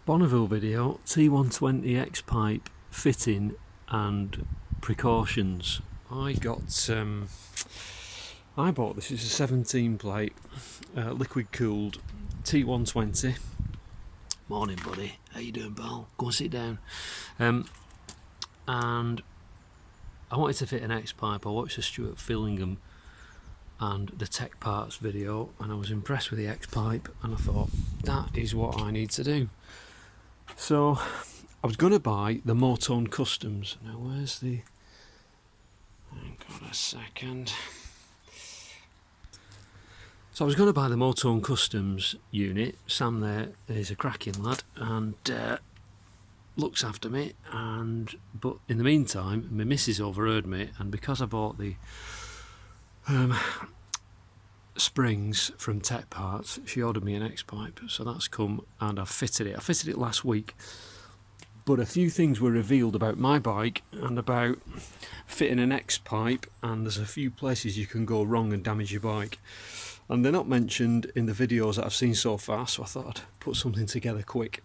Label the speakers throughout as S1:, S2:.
S1: Bonneville video, T120 X pipe fitting and precautions. I bought this. It's a 17 plate liquid cooled T120. Morning, buddy. How you doing, pal? Go and sit down. And I wanted to fit an X pipe. I watched the Stuart Fillingham and the Tech Parts video, and I was impressed with the X pipe, and I thought that is what I need to do. So I was going to buy the Motone Customs. Now where's the... hang on a second. So I was going to buy the Motone Customs unit. Sam there is a cracking lad and looks after me, but in the meantime my missus overheard me, and because I bought the springs from Tech Parts, she ordered me an X pipe, so that's come and I've fitted it. I fitted it last week, but a few things were revealed about my bike and about fitting an X pipe, and there's a few places you can go wrong and damage your bike, and they're not mentioned in the videos that I've seen so far, so I thought I'd put something together quick.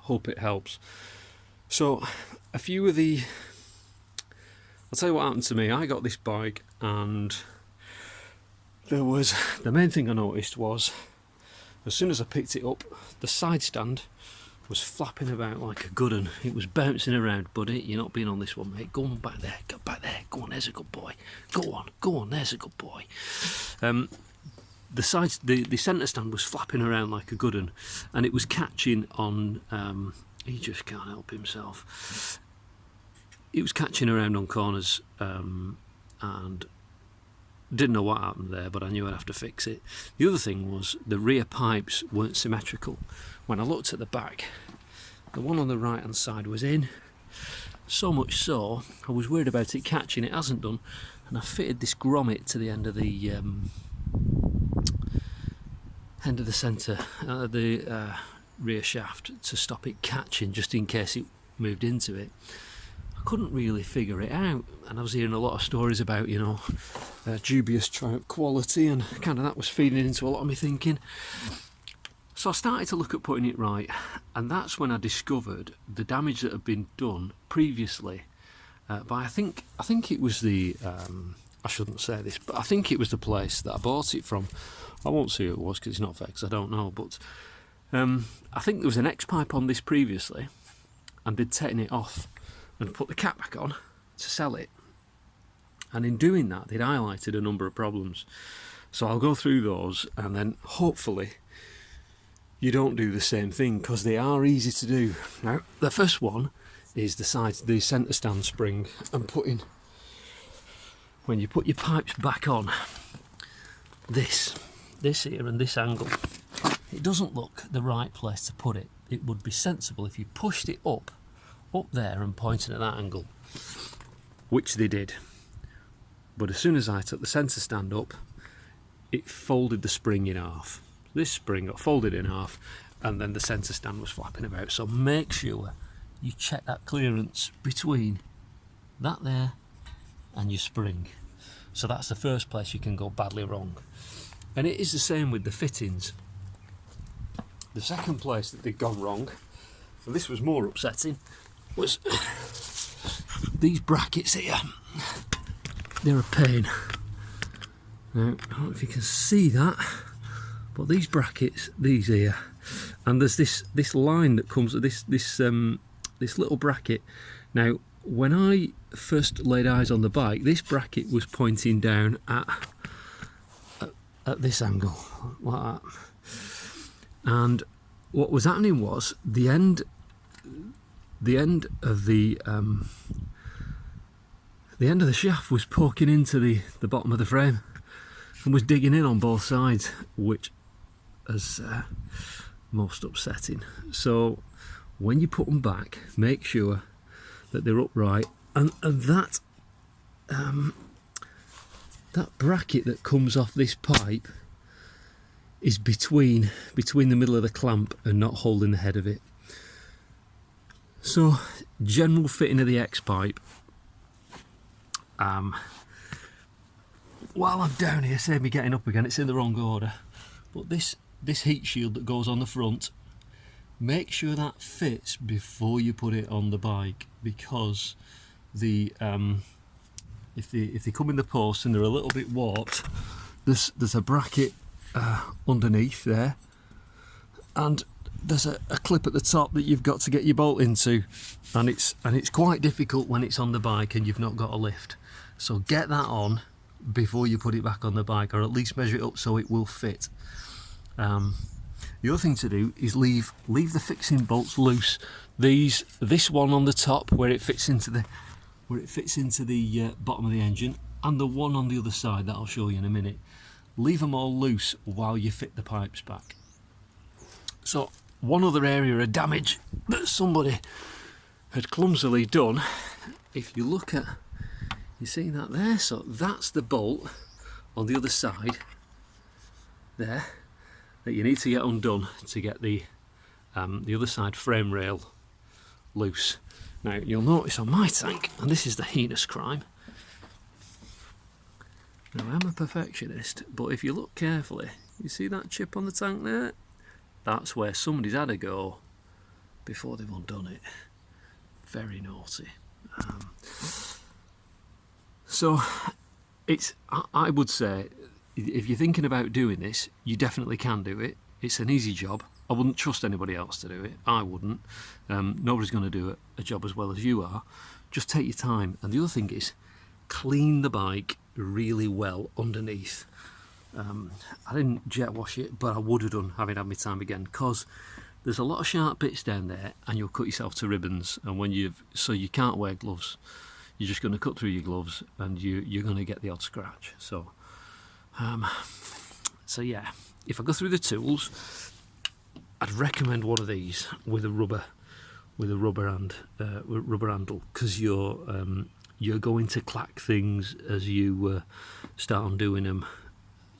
S1: Hope it helps. So a few of the... I'll tell you what happened to me. I got this bike, and there was... the main thing I noticed was, as soon as I picked it up, the side stand was flapping about like a good un. It was bouncing around. Buddy, you're not being on this one, mate. Go on back there. Go back there. Go on, there's a good boy. Go on, there's a good boy. The centre stand was flapping around like a good un, and it was catching on... he just can't help himself. It was catching around on corners, and didn't know what happened there, but I knew I'd have to fix it. The other thing was the rear pipes weren't symmetrical. When I looked at the back, the one on the right hand side was in, so much so I was worried about it catching. It hasn't done, and I fitted this grommet to the end of the centre, the rear shaft, to stop it catching, just in case it moved into it. I couldn't really figure it out, and I was hearing a lot of stories about, dubious quality, and kind of that was feeding into a lot of me thinking. So I started to look at putting it right, and that's when I discovered the damage that had been done previously by I think it was the I shouldn't say this, but I think it was the place that I bought it from. I won't say who it was because it's not fair, because I don't know, but I think there was an X pipe on this previously, and they'd taken it off and put the cap back on to sell it, and in doing that they'd highlighted a number of problems. So I'll go through those, and then hopefully you don't do the same thing, because they are easy to do. Now, the first one is the centre stand spring, and when you put your pipes back on, this here and this angle, it doesn't look the right place to put it. It would be sensible if you pushed it up there and pointed at that angle, which they did. But as soon as I took the centre stand up, it folded the spring in half. This spring got folded in half, and then the centre stand was flapping about. So make sure you check that clearance between that there and your spring. So that's the first place you can go badly wrong. And it is the same with the fittings. The second place that they've gone wrong, and this was more upsetting, was these brackets here. They're a pain. Now, I don't know if you can see that, but these brackets, these here, and there's this line that comes with this little bracket. Now, when I first laid eyes on the bike, this bracket was pointing down at this angle, like that. And what was happening was the end of the shaft was poking into the bottom of the frame and was digging in on both sides, which is most upsetting. So when you put them back, make sure that they're upright, and that bracket that comes off this pipe is between the middle of the clamp and not holding the head of it. So general fitting of the X pipe. While I'm down here, save me getting up again, it's in the wrong order, but this heat shield that goes on the front, make sure that fits before you put it on the bike, because the if they come in the post and they're a little bit warped, there's a bracket underneath there, and there's a clip at the top that you've got to get your bolt into, and it's quite difficult when it's on the bike and you've not got a lift. So get that on before you put it back on the bike, or at least measure it up so it will fit. The other thing to do is leave the fixing bolts loose. This one on the top where it fits into the bottom of the engine, and the one on the other side that I'll show you in a minute. Leave them all loose while you fit the pipes back. So one other area of damage that somebody had clumsily done, if you look at, you see that there? So that's the bolt on the other side there that you need to get undone to get the other side frame rail loose. Now you'll notice on my tank, and this is the heinous crime. Now I'm a perfectionist, but if you look carefully, you see that chip on the tank there? That's where somebody's had a go before they've undone it. Very naughty. So I would say, if you're thinking about doing this, you definitely can do it. It's an easy job. I wouldn't trust anybody else to do it. I wouldn't. Nobody's going to do a job as well as you are. Just take your time. And the other thing is, clean the bike really well underneath. I didn't jet wash it, but I would have done, having had my time again, because there's a lot of sharp bits down there and you'll cut yourself to ribbons, and so you can't wear gloves. You're just going to cut through your gloves and you're going to get the odd scratch. So yeah, if I go through the tools, I'd recommend one of these with a rubber handle, because you're going to clack things as you start on doing them.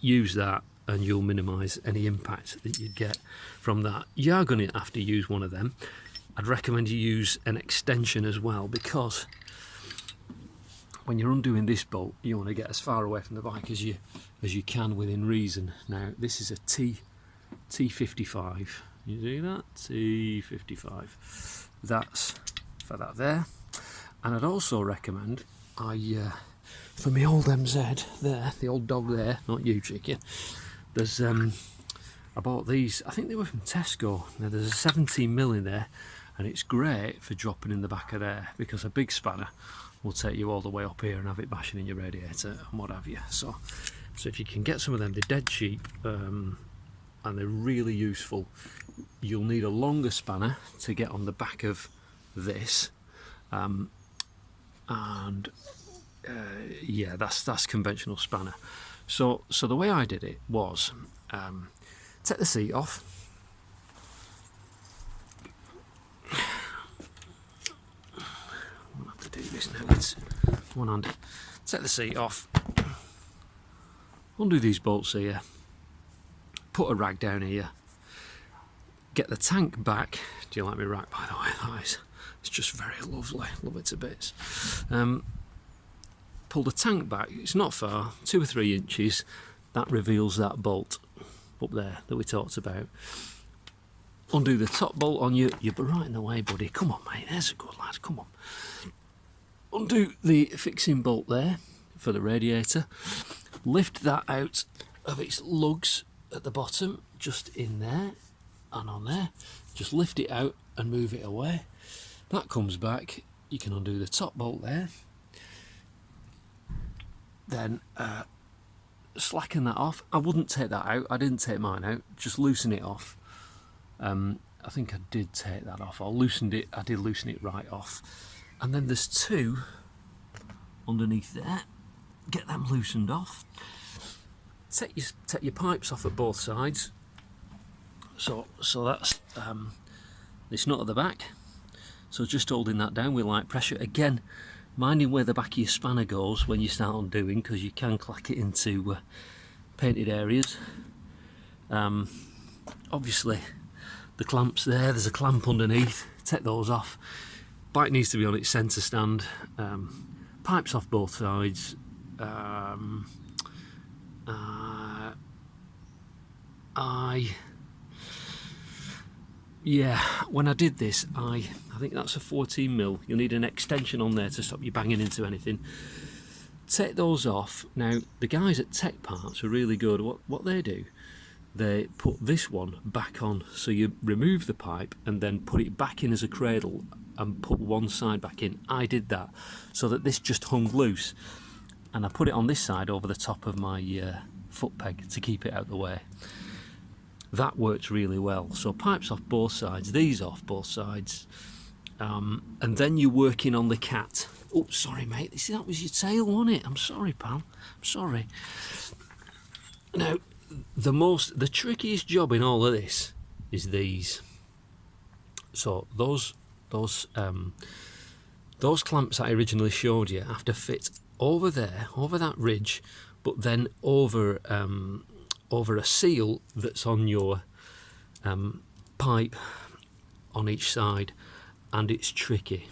S1: Use that and you'll minimise any impact that you get from that. You are going to have to use one of them. I'd recommend you use an extension as well, because when you're undoing this bolt, you want to get as far away from the bike as you can within reason. Now this is a T55. You see that? T55. That's for that there. And I'd also recommend, for my old MZ there, the old dog there, not you chicken, there's I bought these, I think they were from Tesco. Now there's a 17mm in there, and it's great for dropping in the back of there, because a big spanner will take you all the way up here and have it bashing in your radiator and what have you. So if you can get some of them, they're dead cheap, and they're really useful. You'll need a longer spanner to get on the back of this, yeah, that's conventional spanner. So the way I did it was, take the seat off. I'll have to do this now. It's one hand. Take the seat off. Undo these bolts here. Put a rag down here. Get the tank back. Do you like my rack, by the way? It's just very lovely. Love it to bits. Pull the tank back. It's not far, 2 or 3 inches. That reveals that bolt up there that we talked about. Undo the top bolt on you. You're right in the way, buddy. Come on, mate. There's a good lad. Come on. Undo the fixing bolt there for the radiator. Lift that out of its lugs at the bottom, just in there and on there. Just lift it out and move it away. That comes back. You can undo the top bolt there. Then slacken that off. I wouldn't take that out. I didn't take mine out. Just loosen it off. I think I did take that off. I did loosen it right off. And then there's 2 underneath there. Get them loosened off. Take your pipes off at both sides. So that's this nut at the back. So just holding that down with light pressure. Again, minding where the back of your spanner goes when you start undoing, because you can clack it into painted areas. Obviously, the clamps there's a clamp underneath. Take those off. Bike needs to be on its centre stand. Pipes off both sides. yeah, when I did this, I think that's a 14mm. You'll need an extension on there to stop you banging into anything. Take those off. Now, the guys at Tech Parts are really good. What they do, they put this one back on. So you remove the pipe and then put it back in as a cradle and put one side back in. I did that so that this just hung loose. And I put it on this side over the top of my foot peg to keep it out of the way. That works really well. So pipes off both sides, these off both sides. And then you're working on the cat. Oh, sorry, mate. That was your tail, wasn't it? I'm sorry, pal. I'm sorry. Now, the trickiest job in all of this is these. So those clamps I originally showed you have to fit over there, over that ridge, but then over a seal that's on your pipe on each side, and it's tricky.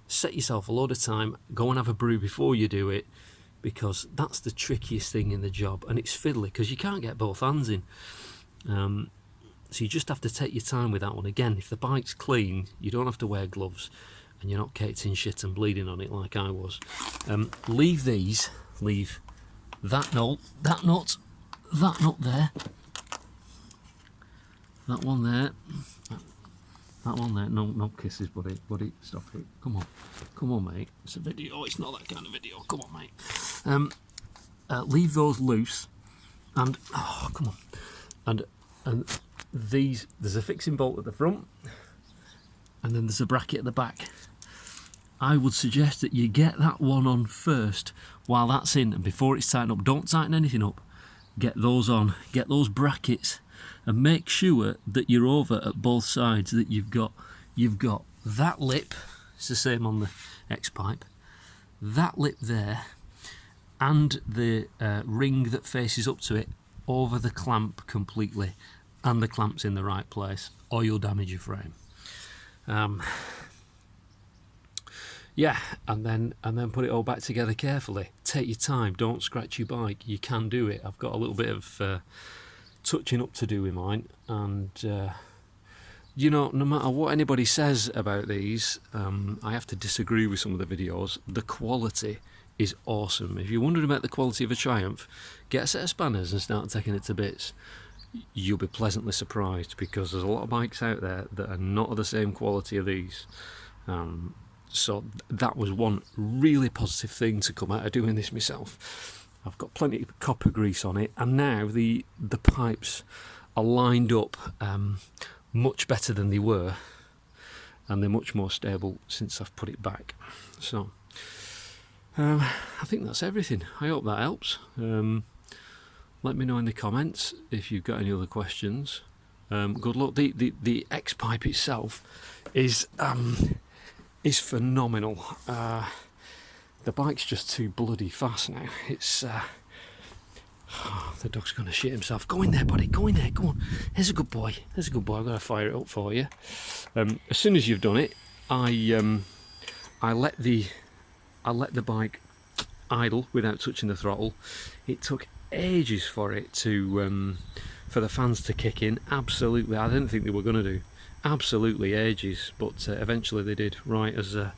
S1: Set yourself a load of time, go and have a brew before you do it, because that's the trickiest thing in the job, and it's fiddly because you can't get both hands in. So you just have to take your time with that one. Again, if the bike's clean, you don't have to wear gloves and you're not caked in shit and bleeding on it like I was. Leave that nut there, that one there, that one there. No kisses, buddy, stop it. Come on, mate. It's a video. It's not that kind of video. Come on, mate. Leave those loose, and come on, and these. There's a fixing bolt at the front, and then there's a bracket at the back. I would suggest that you get that one on first while that's in, and before it's tightened up. Don't tighten anything up. Get those on. Get those brackets. And make sure that you're over at both sides, that you've got that lip, it's the same on the X pipe, that lip there, and the ring that faces up to it over the clamp completely, and the clamp's in the right place, or you'll damage your frame. Yeah, and then put it all back together carefully. Take your time, don't scratch your bike. You can do it. I've got a little bit of touching up to do with mine, and you know, no matter what anybody says about these, I have to disagree with some of the videos. The quality is awesome. If you're wondering about the quality of a Triumph, get a set of spanners and start taking it to bits. You'll be pleasantly surprised, because there's a lot of bikes out there that are not of the same quality of these. So that was one really positive thing to come out of doing this myself. I've got plenty of copper grease on it, and now the pipes are lined up much better than they were, and they're much more stable since I've put it back. So I think that's everything. I hope that helps. Let me know in the comments if you've got any other questions. Good luck. The X pipe itself is phenomenal. The bike's just too bloody fast now. It's the dog's gonna shit himself. Go in there, buddy. Go in there. Go on. Here's a good boy. There's a good boy. I'm gonna fire it up for you. As soon as you've done it, I let the bike idle without touching the throttle. It took ages for it to for the fans to kick in. Absolutely, I didn't think they were gonna do. Absolutely ages, but eventually they did. Right, as a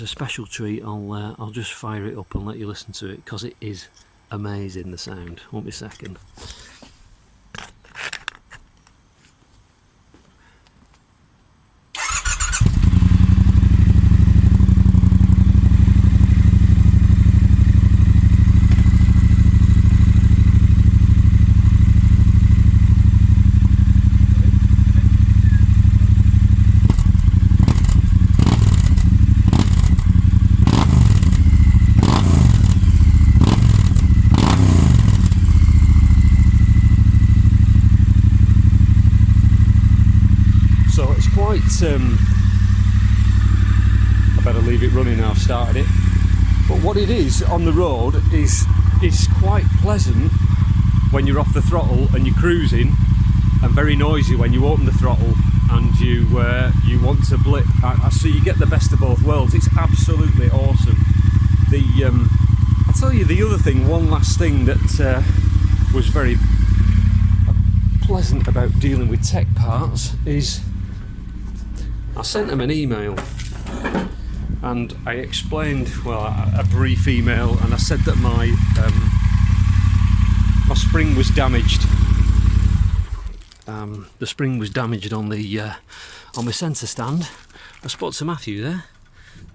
S1: special treat, I'll just fire it up and let you listen to it, because it is amazing, the sound. Won't be a second. I better leave it running now. I've started it. But what it is on the road is quite pleasant when you're off the throttle and you're cruising, and very noisy when you open the throttle and you want to blip. So you get the best of both worlds. It's absolutely awesome. I'll tell you the other thing. One last thing that was very pleasant about dealing with tech parts is I sent them an email and I explained, well, a brief email, and I said that my spring was damaged. The spring was damaged on the centre stand. I spoke to Matthew there,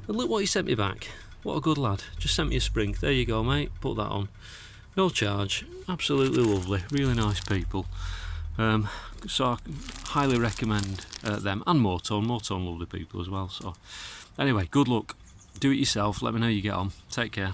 S1: and look what he sent me back. What a good lad. Just sent me a spring. There you go, mate. Put that on. No charge. Absolutely lovely. Really nice people. So I highly recommend them, and Mortone. Mortone lovely people as well. So anyway, good luck. Do it yourself. Let me know how you get on. Take care.